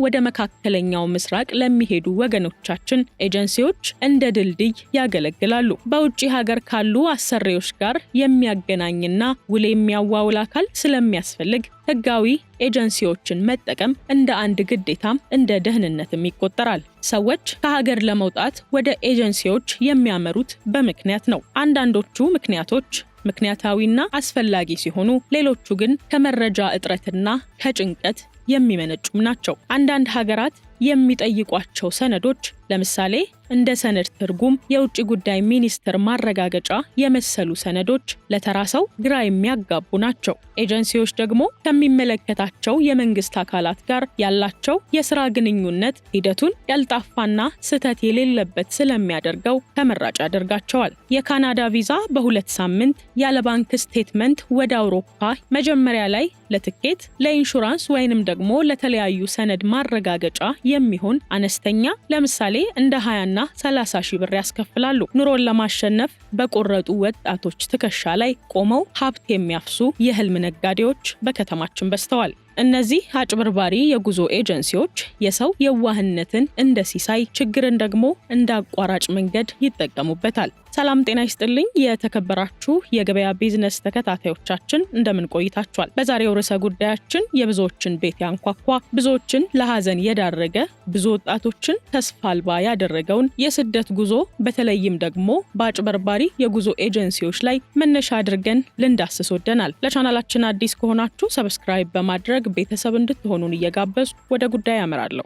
ወደ መካከለኛው ምስራቅ ለሚሄዱ ወገኖቻችን ኤጀንሲዎች እንደ ድልድይ ያገለግላሉ። በውጪ ሀገር ካሉ አሰሪዎች ጋር የሚያገናኝና ውል የሚያዋውል አካል ስለሚያስፈልግ ህጋዊ ኤጀንሲዎችን መጠቀም እንደ አንድ ግዴታም እንደ ደህንነትም ይቆጠራል። ሰዎች ከሀገር ለመውጣት ወደ ኤጀንሲዎች የሚያመሩት በምክንያት ነው። አንዳንዶቹ ምክንያቶች ምክንያታዊና አስፈላጊ ሲሆኑ፣ ሌሎቹ ግን ከመረጃ እጥረትና ከጭንቀት የሚመነጩም ናቸው። አንዳንድ ሀገራት የሚጠይቋቸው ሰነዶች ለምሳሌ እንደ ሰነድ ትርጉም፣ የውጭ ጉዳይ ሚኒስቴር ማረጋገጫ የመሰሉ ሰነዶች ለተራ ሰው ግራ የሚያጋቡ ናቸው። ኤጀንሲዎች ደግሞ ከሚመለከታቸው የመንግስት አካላት ጋር ያላቸው የሥራ ግንኙነት ሂደቱን ቀልጣፋና ስህተት የሌለበት ስለሚያደርገው ተመራጭ ያደርጋቸዋል። የካናዳ ቪዛ በ2 ሳምንት ያለ ባንክ ስቴትመንት ወደ አውሮፓ መጀመሪያ ላይ ለትኬት፣ ለኢንሹራንስ ወይንም ደግሞ ለተለያዩ ሰነድ ማረጋገጫ የሚሆን አነስተኛ ለምሳሌ እንደ 20 እና 30 ሺህ ብር ያስከፍላሉ። ኑሮን ለማሸነፍ በቆረጡ ወጣቶች ትከሻ ላይ ቆመው ሀብት የሚያፍሱ የህልም ነጋዴዎች በከተማችን በዝተዋል። እነዚህ አጭበርባሪ የጉዞ ኤጀንሲዎች የሰው የዋህነትን እንደ ሲሳይ፣ ችግርን ደግሞ እንደ አቋራጭ መንገድ ይጠቀሙበታል። ሰላም ጤና ይስጥልኝ የተከበራችሁ የገበያ ቢዝነስ ተከታታዮቻችን እንደምን ቆይታችኋል? በዛሬው ርዕሰ ጉዳያችን የብዙዎችን ቤት ያንኳኳ፣ ብዙዎችን ለሐዘን የዳረገ፣ ብዙ ወጣቶችን ተስፋ አልባ ያደረገውን የስደት ጉዞ በተለይም ደግሞ በአጭበርባሪ የጉዞ ኤጀንሲዎች ላይ መነሻ አድርገን ልንዳስስ ወደናል። ለቻናላችን አዲስ ከሆናችሁ ሰብስክራይብ በማድረግ ቤተሰብ እንድትሆኑን እየጋበዝኩ ወደ ጉዳይ ያመራለሁ።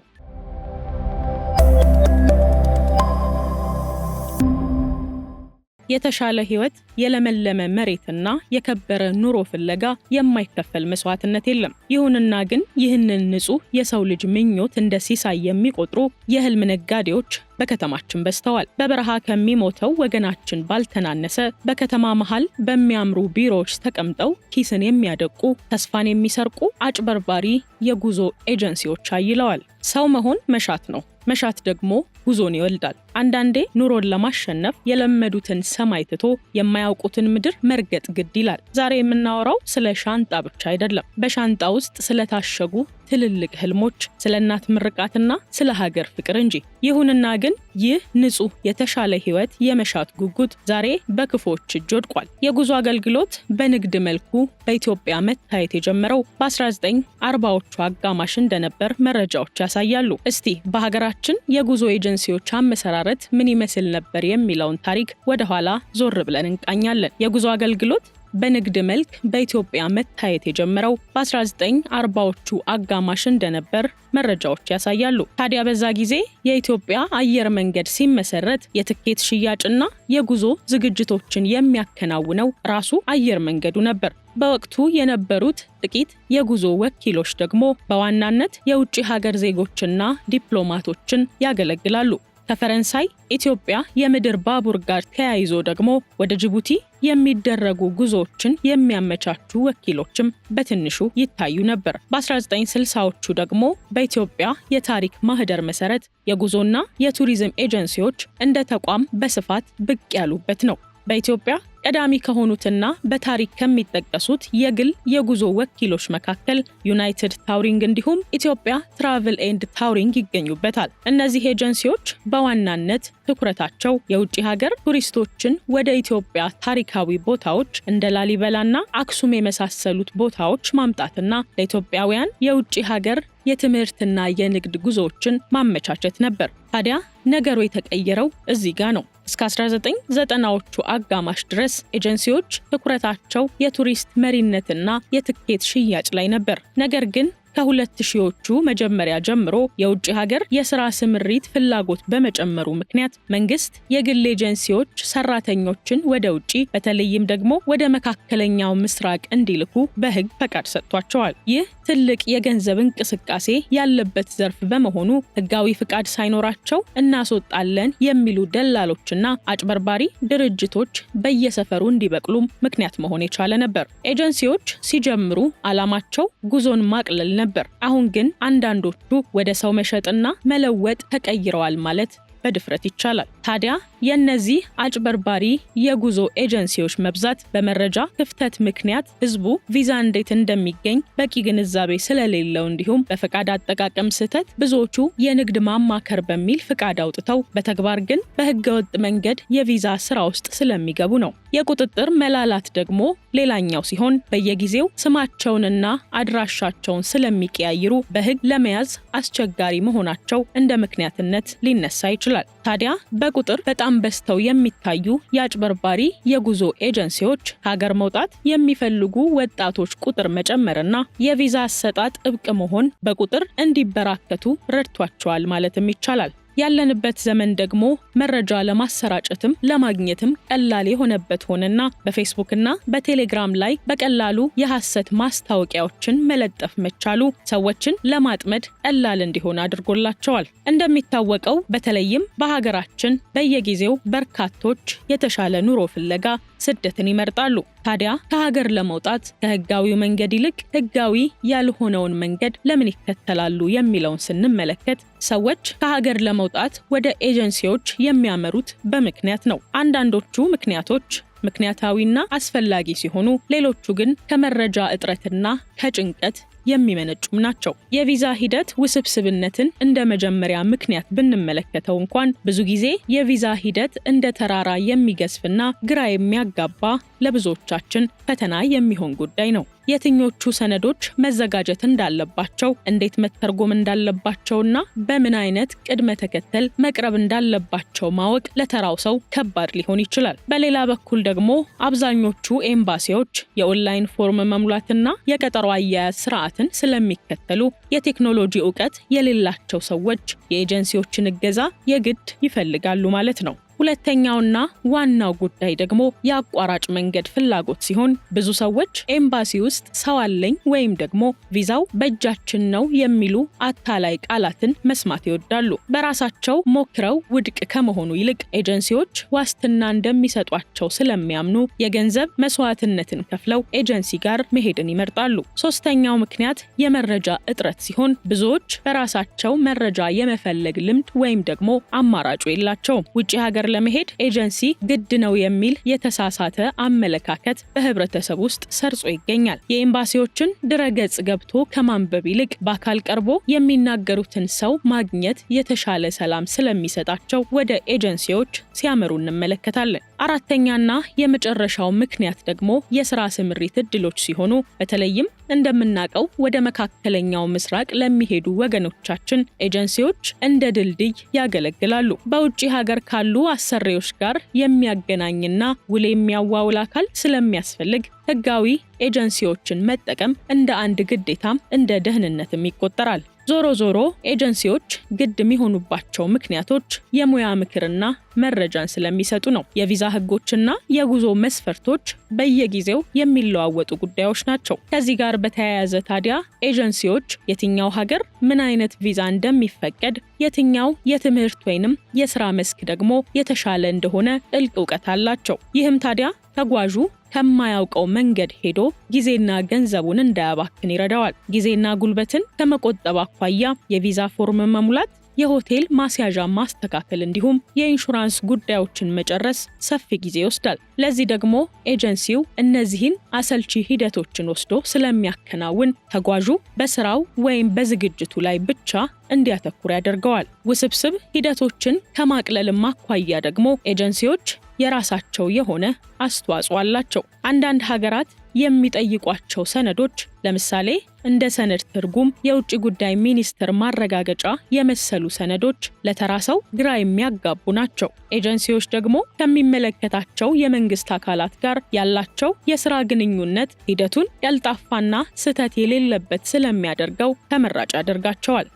የተሻለ ህይወት፣ የለመለመ መሬትና የከበረ ኑሮ ፍለጋ የማይከፈል መስዋዕትነት የለም። ይሁንና ግን ይህንን ንጹህ የሰው ልጅ ምኞት እንደ ሲሳይ የሚቆጥሩ የህልም ነጋዴዎች በከተማችን በዝተዋል። በበረሃ ከሚሞተው ወገናችን ባልተናነሰ በከተማ መሃል በሚያምሩ ቢሮዎች ተቀምጠው ኪስን የሚያደቁ፣ ተስፋን የሚሰርቁ አጭበርባሪ የጉዞ ኤጀንሲዎች አይለዋል። ሰው መሆን መሻት ነው። መሻት ደግሞ ጉዞን ይወልዳል። አንዳንዴ ኑሮን ለማሸነፍ የለመዱትን ሰማይ ትቶ የማያውቁትን ምድር መርገጥ ግድ ይላል። ዛሬ የምናወራው ስለ ሻንጣ ብቻ አይደለም። በሻንጣ ውስጥ ስለታሸጉ ትልልቅ ህልሞች፣ ስለ እናት ምርቃትና ስለ ሀገር ፍቅር እንጂ። ይሁንና ግን ይህ ንጹህ የተሻለ ህይወት የመሻት ጉጉት ዛሬ በክፎች እጅ ወድቋል። የጉዞ አገልግሎት በንግድ መልኩ በኢትዮጵያ መታየት የጀመረው በ1940ዎቹ አጋማሽ እንደነበር መረጃዎች ያሳያሉ። እስቲ በሀገራችን የጉዞ ኤጀንሲዎች አመሰራረት ምን ይመስል ነበር የሚለውን ታሪክ ወደ ኋላ ዞር ብለን እንቃኛለን። የጉዞ አገልግሎት በንግድ መልክ በኢትዮጵያ መታየት የጀመረው በ1940ዎቹ አጋማሽ እንደነበር መረጃዎች ያሳያሉ። ታዲያ በዛ ጊዜ የኢትዮጵያ አየር መንገድ ሲመሰረት የትኬት ሽያጭና የጉዞ ዝግጅቶችን የሚያከናውነው ራሱ አየር መንገዱ ነበር። በወቅቱ የነበሩት ጥቂት የጉዞ ወኪሎች ደግሞ በዋናነት የውጭ ሀገር ዜጎችና ዲፕሎማቶችን ያገለግላሉ። ከፈረንሳይ ኢትዮጵያ የምድር ባቡር ጋር ተያይዞ ደግሞ ወደ ጅቡቲ የሚደረጉ ጉዞዎችን የሚያመቻቹ ወኪሎችም በትንሹ ይታዩ ነበር። በ1960ዎቹ ደግሞ በኢትዮጵያ የታሪክ ማህደር መሰረት የጉዞና የቱሪዝም ኤጀንሲዎች እንደ ተቋም በስፋት ብቅ ያሉበት ነው። በኢትዮጵያ ቀዳሚ ከሆኑትና በታሪክ ከሚጠቀሱት የግል የጉዞ ወኪሎች መካከል ዩናይትድ ታውሪንግ እንዲሁም ኢትዮጵያ ትራቨል ኤንድ ታውሪንግ ይገኙበታል። እነዚህ ኤጀንሲዎች በዋናነት ትኩረታቸው የውጭ ሀገር ቱሪስቶችን ወደ ኢትዮጵያ ታሪካዊ ቦታዎች እንደ ላሊበላና አክሱም የመሳሰሉት ቦታዎች ማምጣትና ለኢትዮጵያውያን የውጭ ሀገር የትምህርትና የንግድ ጉዞዎችን ማመቻቸት ነበር። ታዲያ ነገሩ የተቀየረው እዚህ ጋር ነው። እስከ 1990ዎቹ አጋማሽ ድረስ ኤጀንሲዎች ትኩረታቸው የቱሪስት መሪነትና የትኬት ሽያጭ ላይ ነበር። ነገር ግን ከ2000ዎቹ መጀመሪያ ጀምሮ የውጭ ሀገር የሥራ ስምሪት ፍላጎት በመጨመሩ ምክንያት መንግስት የግል ኤጀንሲዎች ሰራተኞችን ወደ ውጪ በተለይም ደግሞ ወደ መካከለኛው ምስራቅ እንዲልኩ በሕግ ፈቃድ ሰጥቷቸዋል። ይህ ትልቅ የገንዘብ እንቅስቃሴ ያለበት ዘርፍ በመሆኑ ሕጋዊ ፍቃድ ሳይኖራቸው እናስወጣለን የሚሉ ደላሎችና አጭበርባሪ ድርጅቶች በየሰፈሩ እንዲበቅሉም ምክንያት መሆን የቻለ ነበር። ኤጀንሲዎች ሲጀምሩ ዓላማቸው ጉዞን ማቅለል ነበር። አሁን ግን አንዳንዶቹ ወደ ሰው መሸጥና መለወጥ ተቀይረዋል ማለት በድፍረት ይቻላል። ታዲያ የእነዚህ አጭበርባሪ የጉዞ ኤጀንሲዎች መብዛት በመረጃ ክፍተት ምክንያት ህዝቡ ቪዛ እንዴት እንደሚገኝ በቂ ግንዛቤ ስለሌለው እንዲሁም በፈቃድ አጠቃቀም ስህተት ብዙዎቹ የንግድ ማማከር በሚል ፍቃድ አውጥተው በተግባር ግን በህገወጥ መንገድ የቪዛ ስራ ውስጥ ስለሚገቡ ነው። የቁጥጥር መላላት ደግሞ ሌላኛው ሲሆን በየጊዜው ስማቸውንና አድራሻቸውን ስለሚቀያይሩ በህግ ለመያዝ አስቸጋሪ መሆናቸው እንደ ምክንያትነት ሊነሳ ይችላል። ታዲያ በቁጥር በጣም በዝተው የሚታዩ የአጭበርባሪ የጉዞ ኤጀንሲዎች ከሀገር መውጣት የሚፈልጉ ወጣቶች ቁጥር መጨመርና የቪዛ አሰጣጥ ጥብቅ መሆን በቁጥር እንዲበራከቱ ረድቷቸዋል ማለትም ይቻላል። ያለንበት ዘመን ደግሞ መረጃ ለማሰራጨትም ለማግኘትም ቀላል የሆነበት ሆነና በፌስቡክና በቴሌግራም ላይ በቀላሉ የሐሰት ማስታወቂያዎችን መለጠፍ መቻሉ ሰዎችን ለማጥመድ ቀላል እንዲሆን አድርጎላቸዋል። እንደሚታወቀው በተለይም በሀገራችን በየጊዜው በርካቶች የተሻለ ኑሮ ፍለጋ ስደትን ይመርጣሉ። ታዲያ ከሀገር ለመውጣት ከህጋዊው መንገድ ይልቅ ህጋዊ ያልሆነውን መንገድ ለምን ይከተላሉ የሚለውን ስንመለከት ሰዎች ከሀገር ለመውጣት ወደ ኤጀንሲዎች የሚያመሩት በምክንያት ነው። አንዳንዶቹ ምክንያቶች ምክንያታዊና አስፈላጊ ሲሆኑ፣ ሌሎቹ ግን ከመረጃ እጥረትና ከጭንቀት የሚመነጩም ናቸው። የቪዛ ሂደት ውስብስብነትን እንደ መጀመሪያ ምክንያት ብንመለከተው እንኳን ብዙ ጊዜ የቪዛ ሂደት እንደ ተራራ የሚገዝፍና ግራ የሚያጋባ ለብዙዎቻችን ፈተና የሚሆን ጉዳይ ነው። የትኞቹ ሰነዶች መዘጋጀት እንዳለባቸው፣ እንዴት መተርጎም እንዳለባቸውና በምን አይነት ቅድመ ተከተል መቅረብ እንዳለባቸው ማወቅ ለተራው ሰው ከባድ ሊሆን ይችላል። በሌላ በኩል ደግሞ አብዛኞቹ ኤምባሲዎች የኦንላይን ፎርም መሙላትና የቀጠሮ አያያዝ ስርዓትን ስለሚከተሉ የቴክኖሎጂ ዕውቀት የሌላቸው ሰዎች የኤጀንሲዎችን እገዛ የግድ ይፈልጋሉ ማለት ነው። ሁለተኛውና ዋናው ጉዳይ ደግሞ የአቋራጭ መንገድ ፍላጎት ሲሆን ብዙ ሰዎች ኤምባሲ ውስጥ ሰው አለኝ ወይም ደግሞ ቪዛው በእጃችን ነው የሚሉ አታላይ ቃላትን መስማት ይወዳሉ። በራሳቸው ሞክረው ውድቅ ከመሆኑ ይልቅ ኤጀንሲዎች ዋስትና እንደሚሰጧቸው ስለሚያምኑ የገንዘብ መስዋዕትነትን ከፍለው ኤጀንሲ ጋር መሄድን ይመርጣሉ። ሶስተኛው ምክንያት የመረጃ እጥረት ሲሆን ብዙዎች በራሳቸው መረጃ የመፈለግ ልምድ ወይም ደግሞ አማራጩ የላቸውም። ውጪ ሀገር ለመሄድ ኤጀንሲ ግድ ነው የሚል የተሳሳተ አመለካከት በህብረተሰብ ውስጥ ሰርጾ ይገኛል። የኤምባሲዎችን ድረገጽ ገብቶ ከማንበብ ይልቅ በአካል ቀርቦ የሚናገሩትን ሰው ማግኘት የተሻለ ሰላም ስለሚሰጣቸው ወደ ኤጀንሲዎች ሲያመሩ እንመለከታለን። አራተኛና የመጨረሻው ምክንያት ደግሞ የስራ ስምሪት እድሎች ሲሆኑ በተለይም እንደምናውቀው ወደ መካከለኛው ምስራቅ ለሚሄዱ ወገኖቻችን ኤጀንሲዎች እንደ ድልድይ ያገለግላሉ። በውጪ ሀገር ካሉ አሰሪዎች ጋር የሚያገናኝና ውል የሚያዋውል አካል ስለሚያስፈልግ ህጋዊ ኤጀንሲዎችን መጠቀም እንደ አንድ ግዴታም እንደ ደህንነትም ይቆጠራል። ዞሮ ኤጀንሲዎች ግድ የሚሆኑባቸው ምክንያቶች የሙያ ምክርና መረጃን ስለሚሰጡ ነው። የቪዛ ህጎችና የጉዞ መስፈርቶች በየጊዜው የሚለዋወጡ ጉዳዮች ናቸው። ከዚህ ጋር በተያያዘ ታዲያ ኤጀንሲዎች የትኛው ሀገር ምን አይነት ቪዛ እንደሚፈቀድ፣ የትኛው የትምህርት ወይንም የስራ መስክ ደግሞ የተሻለ እንደሆነ ጥልቅ እውቀት አላቸው። ይህም ታዲያ ተጓዡ ከማያውቀው መንገድ ሄዶ ጊዜና ገንዘቡን እንዳያባክን ይረዳዋል። ጊዜና ጉልበትን ከመቆጠብ አኳያ የቪዛ ፎርም መሙላት፣ የሆቴል ማስያዣ ማስተካከል እንዲሁም የኢንሹራንስ ጉዳዮችን መጨረስ ሰፊ ጊዜ ይወስዳል። ለዚህ ደግሞ ኤጀንሲው እነዚህን አሰልቺ ሂደቶችን ወስዶ ስለሚያከናውን ተጓዡ በስራው ወይም በዝግጅቱ ላይ ብቻ እንዲያተኩር ያደርገዋል። ውስብስብ ሂደቶችን ከማቅለልም አኳያ ደግሞ ኤጀንሲዎች የራሳቸው የሆነ አስተዋጽኦ አላቸው። አንዳንድ ሀገራት የሚጠይቋቸው ሰነዶች ለምሳሌ እንደ ሰነድ ትርጉም፣ የውጭ ጉዳይ ሚኒስቴር ማረጋገጫ የመሰሉ ሰነዶች ለተራ ሰው ግራ የሚያጋቡ ናቸው። ኤጀንሲዎች ደግሞ ከሚመለከታቸው የመንግስት አካላት ጋር ያላቸው የስራ ግንኙነት ሂደቱን ቀልጣፋና ስህተት የሌለበት ስለሚያደርገው ተመራጭ ያደርጋቸዋል።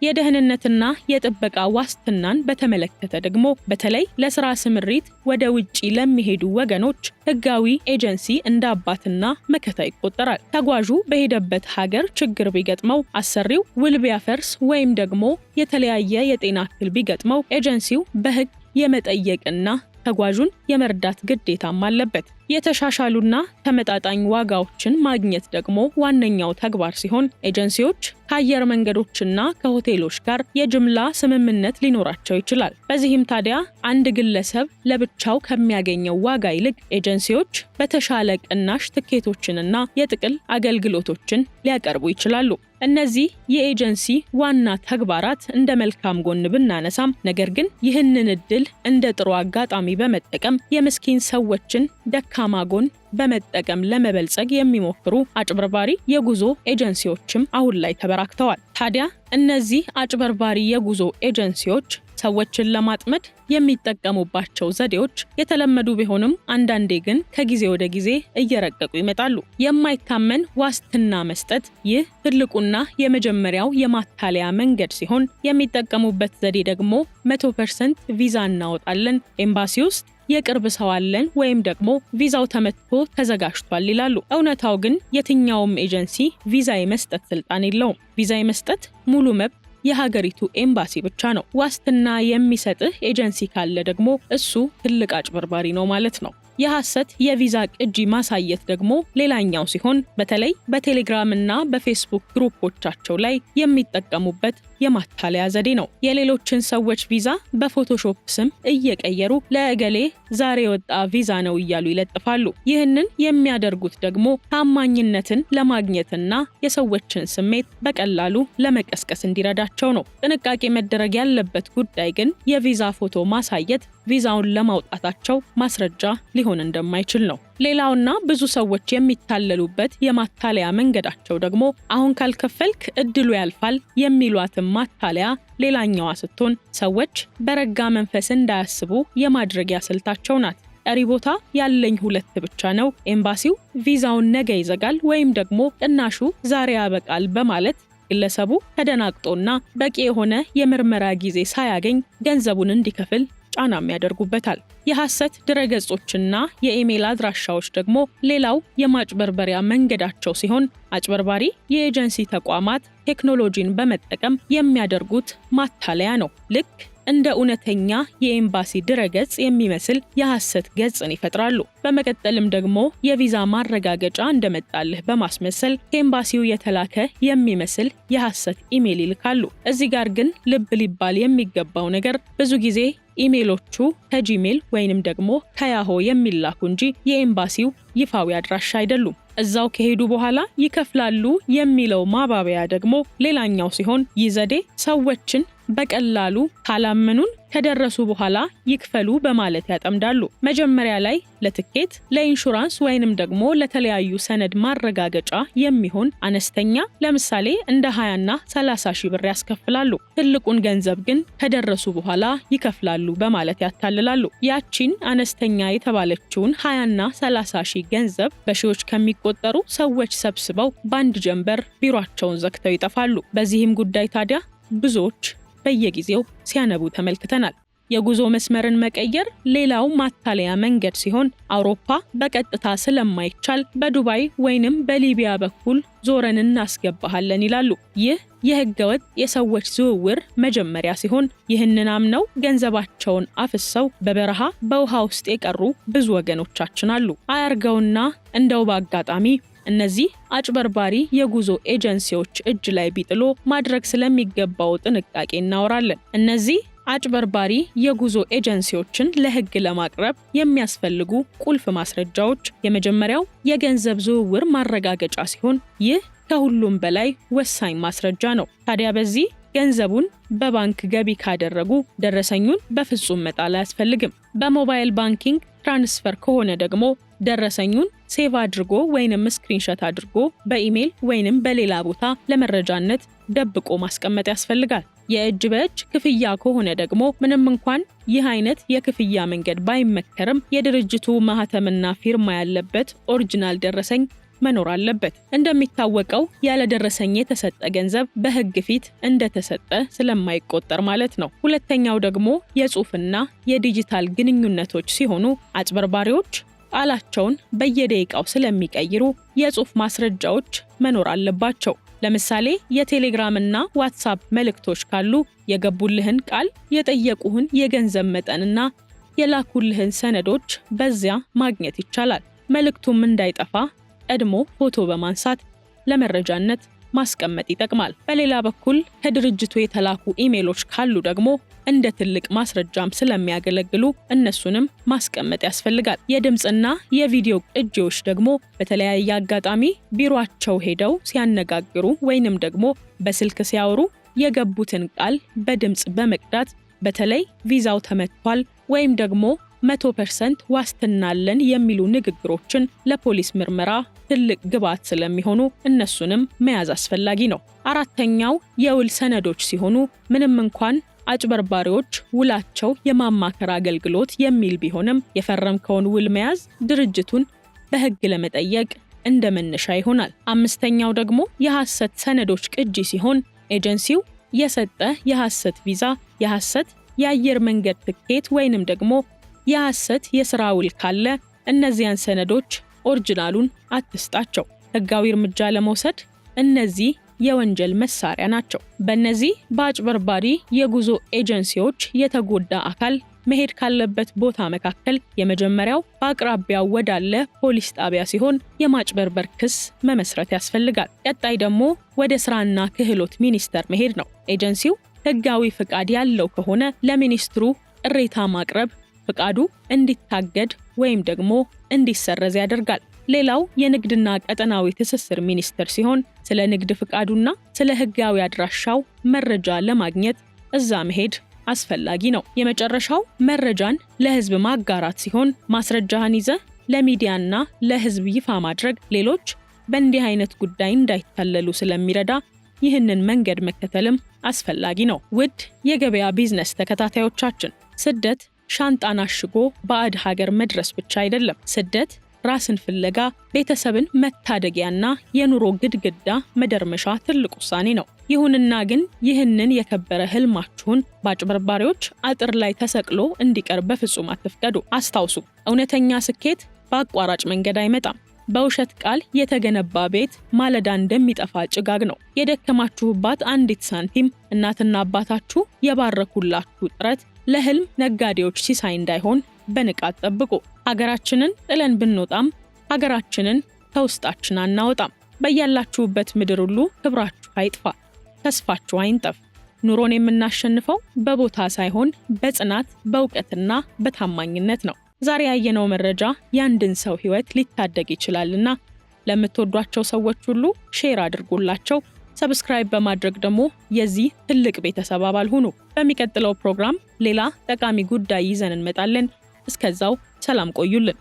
የደህንነትና የጥበቃ ዋስትናን በተመለከተ ደግሞ በተለይ ለስራ ስምሪት ወደ ውጪ ለሚሄዱ ወገኖች ህጋዊ ኤጀንሲ እንደ አባትና መከታ ይቆጠራል። ተጓዡ በሄደበት ሀገር ችግር ቢገጥመው፣ አሰሪው ውል ቢያፈርስ ወይም ደግሞ የተለያየ የጤና እክል ቢገጥመው ኤጀንሲው በህግ የመጠየቅና ተጓዡን የመርዳት ግዴታም አለበት። የተሻሻሉና ተመጣጣኝ ዋጋዎችን ማግኘት ደግሞ ዋነኛው ተግባር ሲሆን ኤጀንሲዎች ከአየር መንገዶችና ከሆቴሎች ጋር የጅምላ ስምምነት ሊኖራቸው ይችላል። በዚህም ታዲያ አንድ ግለሰብ ለብቻው ከሚያገኘው ዋጋ ይልቅ ኤጀንሲዎች በተሻለ ቅናሽ ትኬቶችንና የጥቅል አገልግሎቶችን ሊያቀርቡ ይችላሉ። እነዚህ የኤጀንሲ ዋና ተግባራት እንደ መልካም ጎን ብናነሳም ነገር ግን ይህንን እድል እንደ ጥሩ አጋጣሚ በመጠቀም የምስኪን ሰዎችን ደካማ ጎን በመጠቀም ለመበልጸግ የሚሞክሩ አጭበርባሪ የጉዞ ኤጀንሲዎችም አሁን ላይ ተበራክተዋል። ታዲያ እነዚህ አጭበርባሪ የጉዞ ኤጀንሲዎች ሰዎችን ለማጥመድ የሚጠቀሙባቸው ዘዴዎች የተለመዱ ቢሆንም አንዳንዴ ግን ከጊዜ ወደ ጊዜ እየረቀቁ ይመጣሉ። የማይታመን ዋስትና መስጠት ይህ ትልቁና የመጀመሪያው የማታለያ መንገድ ሲሆን የሚጠቀሙበት ዘዴ ደግሞ 100% ቪዛ እናወጣለን፣ ኤምባሲ ውስጥ የቅርብ ሰው አለን ወይም ደግሞ ቪዛው ተመትቶ ተዘጋጅቷል ይላሉ። እውነታው ግን የትኛውም ኤጀንሲ ቪዛ የመስጠት ስልጣን የለውም። ቪዛ የመስጠት ሙሉ መብት የሀገሪቱ ኤምባሲ ብቻ ነው። ዋስትና የሚሰጥህ ኤጀንሲ ካለ ደግሞ እሱ ትልቅ አጭበርባሪ ነው ማለት ነው። የሐሰት የቪዛ ቅጂ ማሳየት ደግሞ ሌላኛው ሲሆን በተለይ በቴሌግራም እና በፌስቡክ ግሩፖቻቸው ላይ የሚጠቀሙበት የማታለያ ዘዴ ነው። የሌሎችን ሰዎች ቪዛ በፎቶሾፕ ስም እየቀየሩ ለእገሌ ዛሬ ወጣ ቪዛ ነው እያሉ ይለጥፋሉ። ይህንን የሚያደርጉት ደግሞ ታማኝነትን ለማግኘትና የሰዎችን ስሜት በቀላሉ ለመቀስቀስ እንዲረዳቸው ነው። ጥንቃቄ መደረግ ያለበት ጉዳይ ግን የቪዛ ፎቶ ማሳየት ቪዛውን ለማውጣታቸው ማስረጃ ሊሆን እንደማይችል ነው። ሌላውና ብዙ ሰዎች የሚታለሉበት የማታለያ መንገዳቸው ደግሞ አሁን ካልከፈልክ እድሉ ያልፋል የሚሏትን ማታለያ ሌላኛዋ ስትሆን ሰዎች በረጋ መንፈስ እንዳያስቡ የማድረጊያ ስልታቸው ናት። ቀሪ ቦታ ያለኝ 2 ብቻ ነው፣ ኤምባሲው ቪዛውን ነገ ይዘጋል ወይም ደግሞ ቅናሹ ዛሬ ያበቃል በማለት ግለሰቡ ተደናግጦና በቂ የሆነ የምርመራ ጊዜ ሳያገኝ ገንዘቡን እንዲከፍል ጫናም ያደርጉበታል። የሐሰት ድረገጾችና የኢሜል አድራሻዎች ደግሞ ሌላው የማጭበርበሪያ መንገዳቸው ሲሆን አጭበርባሪ የኤጀንሲ ተቋማት ቴክኖሎጂን በመጠቀም የሚያደርጉት ማታለያ ነው። ልክ እንደ እውነተኛ የኤምባሲ ድረገጽ የሚመስል የሐሰት ገጽን ይፈጥራሉ። በመቀጠልም ደግሞ የቪዛ ማረጋገጫ እንደመጣልህ በማስመሰል ከኤምባሲው የተላከ የሚመስል የሐሰት ኢሜል ይልካሉ። እዚህ ጋር ግን ልብ ሊባል የሚገባው ነገር ብዙ ጊዜ ኢሜሎቹ ከጂሜል ወይንም ደግሞ ከያሆ የሚላኩ እንጂ የኤምባሲው ይፋዊ አድራሻ አይደሉም። እዛው ከሄዱ በኋላ ይከፍላሉ የሚለው ማባበያ ደግሞ ሌላኛው ሲሆን ይህ ዘዴ ሰዎችን በቀላሉ ካላመኑን ከደረሱ በኋላ ይክፈሉ በማለት ያጠምዳሉ። መጀመሪያ ላይ ለትኬት፣ ለኢንሹራንስ ወይንም ደግሞ ለተለያዩ ሰነድ ማረጋገጫ የሚሆን አነስተኛ ለምሳሌ እንደ 20 እና 30 ሺህ ብር ያስከፍላሉ። ትልቁን ገንዘብ ግን ከደረሱ በኋላ ይከፍላሉ በማለት ያታልላሉ። ያቺን አነስተኛ የተባለችውን 20 እና 30 ሺህ ገንዘብ በሺዎች ከሚቆጠሩ ሰዎች ሰብስበው በአንድ ጀንበር ቢሮአቸውን ዘግተው ይጠፋሉ። በዚህም ጉዳይ ታዲያ ብዙዎች በየጊዜው ሲያነቡ ተመልክተናል። የጉዞ መስመርን መቀየር ሌላው ማታለያ መንገድ ሲሆን አውሮፓ በቀጥታ ስለማይቻል በዱባይ ወይንም በሊቢያ በኩል ዞረን እናስገባሃለን ይላሉ። ይህ የህገወጥ የሰዎች ዝውውር መጀመሪያ ሲሆን ይህንን አምነው ገንዘባቸውን አፍሰው በበረሃ በውሃ ውስጥ የቀሩ ብዙ ወገኖቻችን አሉ። አያርገውና እንደው በአጋጣሚ እነዚህ አጭበርባሪ የጉዞ ኤጀንሲዎች እጅ ላይ ቢጥሎ ማድረግ ስለሚገባው ጥንቃቄ እናወራለን። እነዚህ አጭበርባሪ የጉዞ ኤጀንሲዎችን ለህግ ለማቅረብ የሚያስፈልጉ ቁልፍ ማስረጃዎች፣ የመጀመሪያው የገንዘብ ዝውውር ማረጋገጫ ሲሆን ይህ ከሁሉም በላይ ወሳኝ ማስረጃ ነው። ታዲያ በዚህ ገንዘቡን በባንክ ገቢ ካደረጉ ደረሰኙን በፍጹም መጣል አያስፈልግም። በሞባይል ባንኪንግ ትራንስፈር ከሆነ ደግሞ ደረሰኙን ሴቭ አድርጎ ወይንም ስክሪንሾት አድርጎ በኢሜል ወይንም በሌላ ቦታ ለመረጃነት ደብቆ ማስቀመጥ ያስፈልጋል። የእጅ በእጅ ክፍያ ከሆነ ደግሞ ምንም እንኳን ይህ አይነት የክፍያ መንገድ ባይመከርም የድርጅቱ ማህተምና ፊርማ ያለበት ኦሪጂናል ደረሰኝ መኖር አለበት። እንደሚታወቀው ያለ ደረሰኝ የተሰጠ ገንዘብ በህግ ፊት እንደተሰጠ ስለማይቆጠር ማለት ነው። ሁለተኛው ደግሞ የጽሑፍና የዲጂታል ግንኙነቶች ሲሆኑ አጭበርባሪዎች ቃላቸውን በየደቂቃው ስለሚቀይሩ የጽሑፍ ማስረጃዎች መኖር አለባቸው። ለምሳሌ የቴሌግራም እና ዋትስአፕ መልእክቶች ካሉ የገቡልህን ቃል፣ የጠየቁህን የገንዘብ መጠንና የላኩልህን ሰነዶች በዚያ ማግኘት ይቻላል። መልእክቱም እንዳይጠፋ ቀድሞ ፎቶ በማንሳት ለመረጃነት ማስቀመጥ ይጠቅማል። በሌላ በኩል ከድርጅቱ የተላኩ ኢሜሎች ካሉ ደግሞ እንደ ትልቅ ማስረጃም ስለሚያገለግሉ እነሱንም ማስቀመጥ ያስፈልጋል። የድምጽና የቪዲዮ ቅጂዎች ደግሞ በተለያየ አጋጣሚ ቢሮአቸው ሄደው ሲያነጋግሩ ወይንም ደግሞ በስልክ ሲያወሩ የገቡትን ቃል በድምጽ በመቅዳት በተለይ ቪዛው ተመቷል ወይም ደግሞ 100% ዋስትና አለን የሚሉ ንግግሮችን ለፖሊስ ምርመራ ትልቅ ግብዓት ስለሚሆኑ እነሱንም መያዝ አስፈላጊ ነው። አራተኛው የውል ሰነዶች ሲሆኑ ምንም እንኳን አጭበርባሪዎች ውላቸው የማማከር አገልግሎት የሚል ቢሆንም የፈረምከውን ውል መያዝ ድርጅቱን በሕግ ለመጠየቅ እንደ መነሻ ይሆናል። አምስተኛው ደግሞ የሐሰት ሰነዶች ቅጂ ሲሆን ኤጀንሲው የሰጠ የሐሰት ቪዛ፣ የሐሰት የአየር መንገድ ትኬት ወይንም ደግሞ የሐሰት የሥራ ውል ካለ እነዚያን ሰነዶች ኦሪጂናሉን አትስጣቸው። ሕጋዊ እርምጃ ለመውሰድ እነዚህ የወንጀል መሳሪያ ናቸው። በእነዚህ በአጭበርባሪ የጉዞ ኤጀንሲዎች የተጎዳ አካል መሄድ ካለበት ቦታ መካከል የመጀመሪያው በአቅራቢያው ወዳለ ፖሊስ ጣቢያ ሲሆን የማጭበርበር ክስ መመስረት ያስፈልጋል። ቀጣይ ደግሞ ወደ ስራና ክህሎት ሚኒስቴር መሄድ ነው። ኤጀንሲው ሕጋዊ ፍቃድ ያለው ከሆነ ለሚኒስትሩ ቅሬታ ማቅረብ ፍቃዱ እንዲታገድ ወይም ደግሞ እንዲሰረዝ ያደርጋል። ሌላው የንግድና ቀጠናዊ ትስስር ሚኒስቴር ሲሆን ስለ ንግድ ፍቃዱና ስለ ሕጋዊ አድራሻው መረጃ ለማግኘት እዛ መሄድ አስፈላጊ ነው። የመጨረሻው መረጃን ለሕዝብ ማጋራት ሲሆን ማስረጃህን ይዘህ ለሚዲያና ለሕዝብ ይፋ ማድረግ ሌሎች በእንዲህ አይነት ጉዳይ እንዳይታለሉ ስለሚረዳ ይህንን መንገድ መከተልም አስፈላጊ ነው። ውድ የገበያ ቢዝነስ ተከታታዮቻችን ስደት ሻንጣን አሽጎ ባዕድ ሀገር መድረስ ብቻ አይደለም። ስደት ራስን ፍለጋ፣ ቤተሰብን መታደጊያና የኑሮ ግድግዳ መደርመሻ ትልቅ ውሳኔ ነው። ይሁንና ግን ይህንን የከበረ ህልማችሁን በአጭበርባሪዎች አጥር ላይ ተሰቅሎ እንዲቀር በፍጹም አትፍቀዱ። አስታውሱ፣ እውነተኛ ስኬት በአቋራጭ መንገድ አይመጣም። በውሸት ቃል የተገነባ ቤት ማለዳ እንደሚጠፋ ጭጋግ ነው። የደከማችሁባት አንዲት ሳንቲም እናትና አባታችሁ የባረኩላችሁ ጥረት ለህልም ነጋዴዎች ሲሳይ እንዳይሆን በንቃት ጠብቁ። ሀገራችንን ጥለን ብንወጣም ሀገራችንን ከውስጣችን አናወጣም። በያላችሁበት ምድር ሁሉ ክብራችሁ አይጥፋ፣ ተስፋችሁ አይንጠፍ። ኑሮን የምናሸንፈው በቦታ ሳይሆን በጽናት በእውቀትና በታማኝነት ነው። ዛሬ ያየነው መረጃ የአንድን ሰው ህይወት ሊታደግ ይችላልና ለምትወዷቸው ሰዎች ሁሉ ሼር አድርጉላቸው። ሰብስክራይብ በማድረግ ደግሞ የዚህ ትልቅ ቤተሰብ አባል ሁኑ። በሚቀጥለው ፕሮግራም ሌላ ጠቃሚ ጉዳይ ይዘን እንመጣለን። እስከዛው ሰላም ቆዩልን።